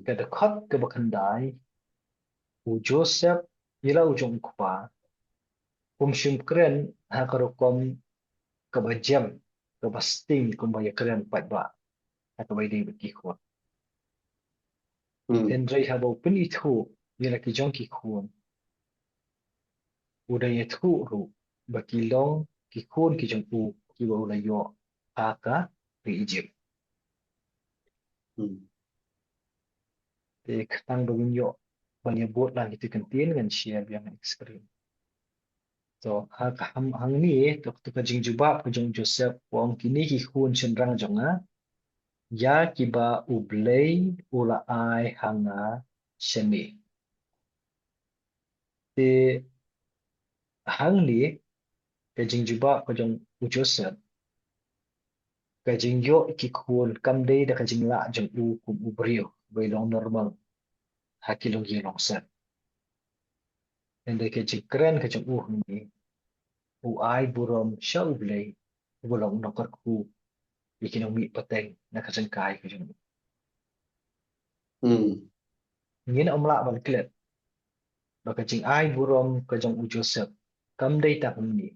Kedekut ke bekendai, Joseph ila ujung kupa, syum keren ha karukom kebajam, kebasting kumbaya keren pat ba, ha kebai ding beki kuat. Hendrai ha bau pen itu, ila ki jong ki kun, udaya tu ru, baki long ki kun ki jong u, ki bau la yo, ha ka ri Egypt. Ketang dogin yo, banyak buat lah itu kentien dengan share yang experience. So hang ni tok tu kajing jubab kajong Joseph wong kini ki hun cendrang jonga ya kiba ublei ula ai hanga sheni. Te hang ni kajing jubab kajong Joseph kajing yo ki hun kam dei da kajing la jong u kum ubrio bai long normal hakilong ye long set. And they kajing keren kajong u ni u ai burom sha ublei bulong nokar ku ikinong mi pateng na kajing kai kajong ngin omla ban klet baka jing ai burom ka jong u Joseph kam dei tak ni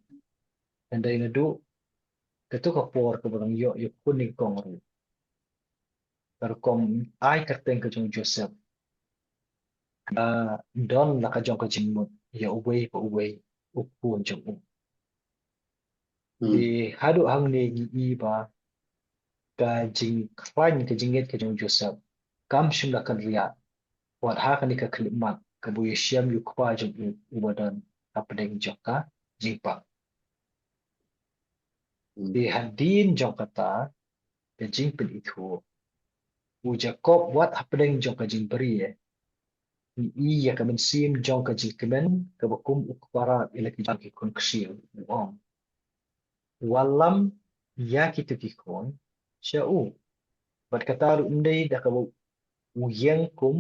and dai na du ka tu ka por ka barang yo kuning kong ru kar kom ai ka teng ka jong Joseph don la ka jong ka jing mut ya uwei pa uwei u pun jong u di hadu hang ni gi i ba ka jing klan ka jing ka jong Joseph kam shim la kan ria wat ha ka ni ka klimat ka bu yesiam yu kwa jong u badan apdeng joka jingpa di hadin jong kata ka jing pen itu u Jacob wat hapdeng jong ka jing beri ni ya ka mensim jong ka jing kemen ka bakum ukpara ila ki jong ki kun ksil uong walam ya ki tu ki kun sha u bat kata ru ndai da ka u yang kum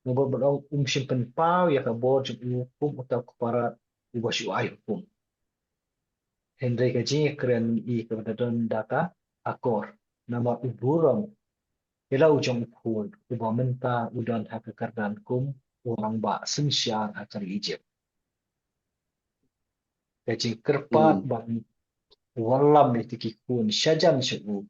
ngobo bodong simpen pau ya ka bor jong u kum uta ukpara u basu ai kum Henry ka jing keren I ka badadon da ka akor nama uburam ila ujong ukhul ubamenta udan hakakardan kum orang ba sensyar hakari Egypt. Kajing kerpat bang walam itu kikun syajam syu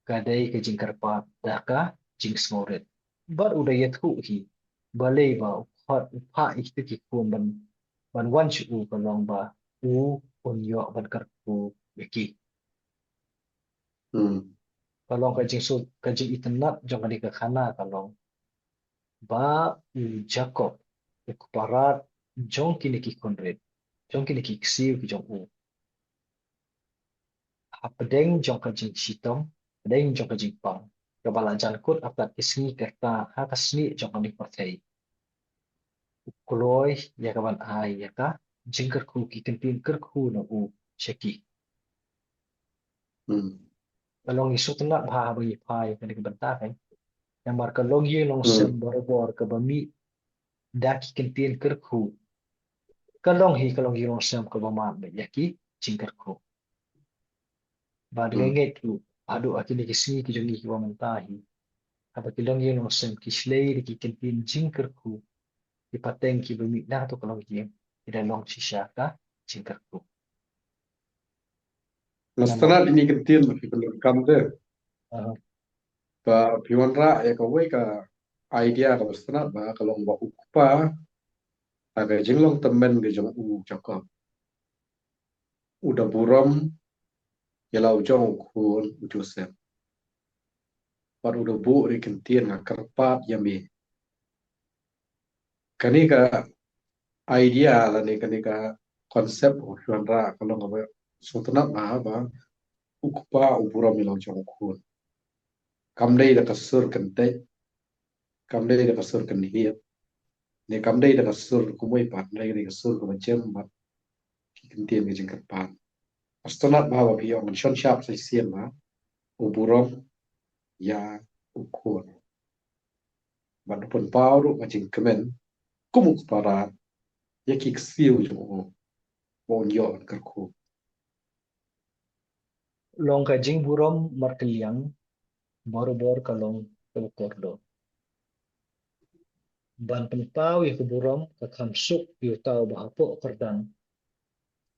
kadai kajing kerpat daka jing smoret. Bar udah yatku hi balai ba upha itu kikun ban wan syu kalong ba u unyo ban karku yaki. Kalong kajing itenat jong kadi khana kalong ba Jacob ukuparat jong kini ki konred jong kini ki ksiu ki jong u hapedeng jong ka jing sitong pedeng jong ka jing pang kabala jan kut apat isni kerta ha kasni jong ka ni partai ukuloi ya kaban ai ya ka jing kerku ki kentin kerku na u sheki kalong isu tena bha bagi pai kani benta kai yang mar kalong ye long sem bor ka bami daki kentin kerku kalong hi long sem ka bama be yaki jing kerku ba de ngai tu adu akini ki sini ki jongi ki wamantahi apa ki long yeng sem ki slei ki kentin jingkerku ki pateng ki bumi na to kalong yeng ida long shisha ka jingkerku Mastana ini kentin lebih belum deh. uh, Ba piwan ra ya kawai ka idea ka mastana ba kalau mbak ukupa aga jenglong temen ke jong u Jacob. Udah buram ya lau jong kun Joseph. Par udah bu ri kentin nga kerpat ya mi. Kani ka idea lah ni kani ka konsep piwan ra kalau nggak sultana ba ukupa uburam ya lau jong kun. Kamdai da kasur kentai kamdai da kasur kenhiyat ne kamdai da kasur kumui pat ne da kasur kuma jem bat kentin ke jengkat pat astonat bawa ki ong shon sharp sai siam ma uburom ya ukun bat pun pauru ma jing kemen kumuk para ya ki ksiu jo bon yo kar ko Long ka jing burom markeliang bor-bor kalong kebukordo. Ban pentau ya keburom ka kamsuk yu tau bahapo kerdang.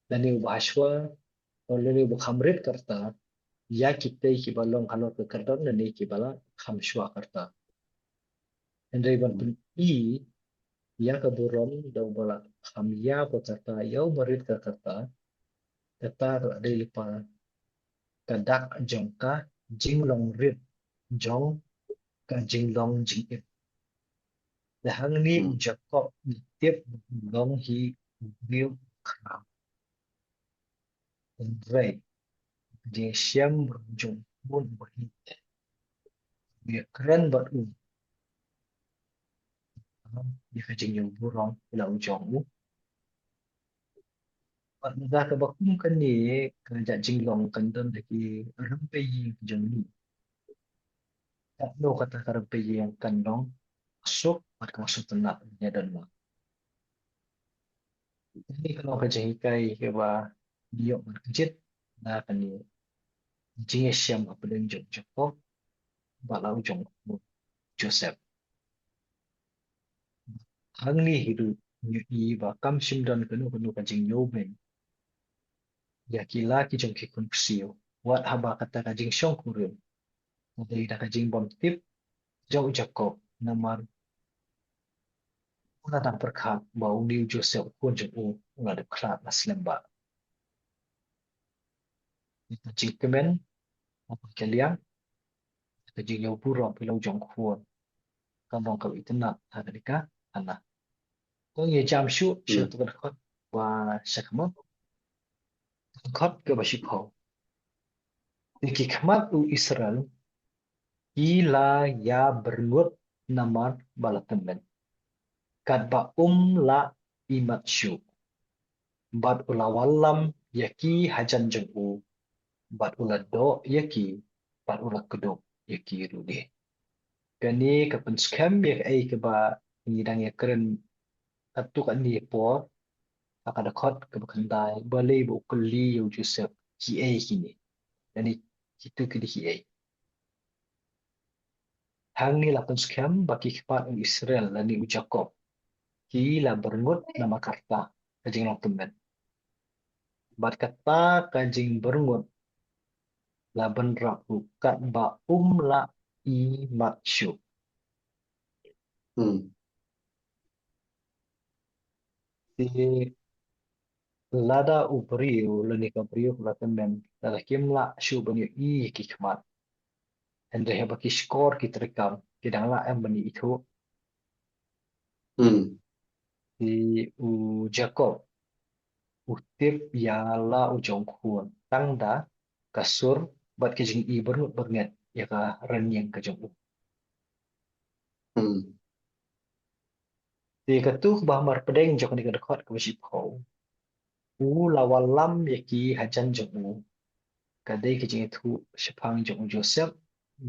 Dan yu bahaswa lalu yu khamrit karta ya kita ki balong halor ke kerdang dan ki bala khamshwa karta. Dan dari ban pen i ya keburom dau bala khamya ko karta yau marit ke karta kata dari lipa kadak jongka jinglong rit jong ka jinglong jingit. Dahang ni mm Jacob tiếp long hi view khảo rei dia siam berjung pun beri dia keren beru dia kacing yang burong lau jong u pat da ka bakum kan ni ka ja jinglong kan dan lagi rampai jong ni tak no kata ka rampai yang kan dong masuk pat ka masuk tenak nya dan mak ini kalau ka jengkai ke ba dia berkejit da kan ni jing siam apa dan jong Jacob ba lau jong Joseph hang ni hidu nyu i ba kam sim dan kenu kenu ka jing yo ben ya kila ki jong ki kun ksio wat haba kata ka jing shong kurun dai da ka jing bom tip jong jakob namar una dan perkha ba uni joseph kun jong u nga de klat aslam ba ka jing kemen apa kalian ka jing yo puro pilo jong kuon kan dong ka itna ha ka ana ko ye jam shu shu mm to ka khot wa shakma khot ka ba shi pho ki khmat u israel ila ya bernut namar balatemen kat ba la imat shu bat ula walam yaki hajan jeng'u bat ula do yaki bat ula kedok yaki rude kani kapan skam yak ai ke ba ngidang ya keren atu kan ni por akada khot ke bakandai balai bu kulli yu joseph ki ai kini yani itu kidi ki ai hang ni lapan skam baki kepat Israel lani u Jacob ki la berngut nama karta kajing long temen bat kata kajing berngut laban raku kat ba la i mat syu mm ti lada u priu lani ka priu la temen la kim la syu bani i ki khmat ende he ba ki skor ki trekam ki dang la em bani itu mm ti u jacob u tip ya la u jong khuon tang da kasur bat ki jing i bernut bernget ya ka ren yang ka jong u mm ti ka tu bah mar pedeng jok ni ka dekat ka basi phau u lawalam ya ki hajan jong u kadai ki jing thu shapang jong Joseph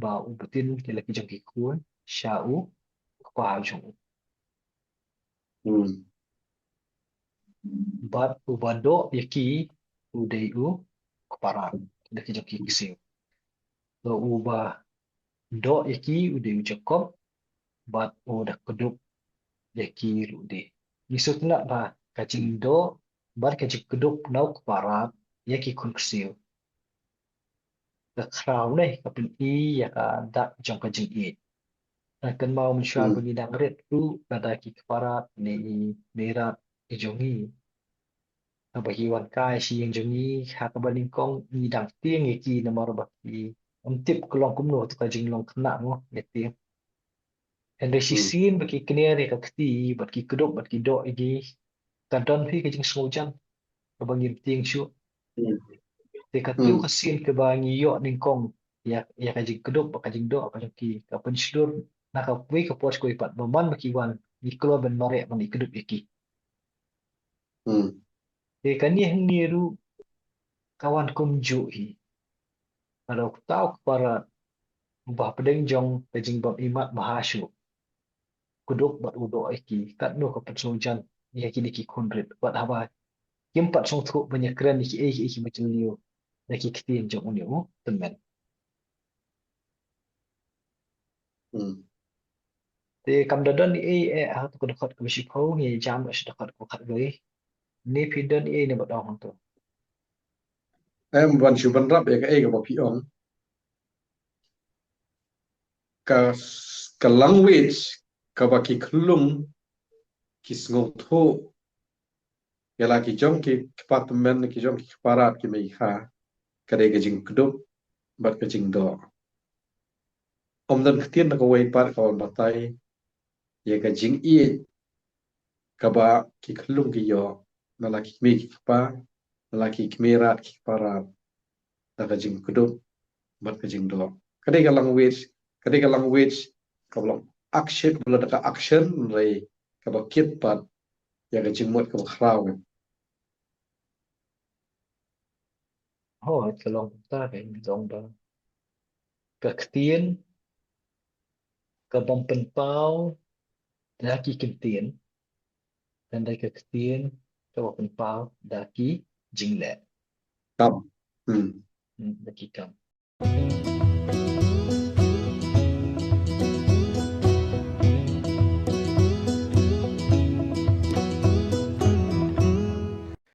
ba u butin ki laki jong ki kuon sha u kwa ha jong u mm bat u bado ya ki u dei u kepara laki jong ki kisiu so u ba do ya ki u dei u Jacob bat u da keduk ya ki ru de nisut na ba kajing do bat kajing keduk nau kepara ya ki kun kisiu ka kraw nei ka pin i ya ka da jong ka jing i akan mau mensyuar mm bagi dangret tu pada ki keparat ni merat ijongi bagi wan kai si yang jongi ha ka baling kong ni dang tieng ki na mar baki tip kelong kumno tu ka jing long kena mo ne tieng and the mm sin baki kene re ka kti baki kedok baki do igi kadon phi ka jing sojan ka bagi tieng shu mm te ka tu ka mm sin ke bangi yo ning kong ya ka jing kedok ka jing do ka jing ki ka penslur na ka pui ka pos ko ipat baman baki wan ni klo ben mare man ikeduk iki mm te kani hang ni ru kawan kum ju hi kalau tahu para bah pedeng jong pejing bab imat mahasyu kuduk bat udo iki kat no ka petsojan ya kini ki kunrit wat haba kim pat song thu banyak keren ki macam liu ya ki kitin jong uniu temen Hmm. te kam dadan ni ha tu ko dekat ko si phau ni jam es dekat ko khat goi ni pidan ni badang hang tu Bukan cuban rap ya ke bapi ong ka ka language ka baki kelung ki sngong tho ya la ki jong ki department ki jong ki parat ki mei kha ka de ke jing kdup bat ke jing do om dan ktien na ko wei par ka on batai ye ka jing i ka ba ki kelung ki yo na la ki mei ki pa na la ki kmerat ki parat na ka jing kdup bat ke jing do ka de ka language ka blong action bula da ka action rei ka ba kit pat ya ka jing mot ka ba khrau ho tolong ta ke dong da ka ktien ka bom pen pau da ki kentien dan da ka ktien ka bom pen pau da ki jinglet kam. Hmm. da ki kam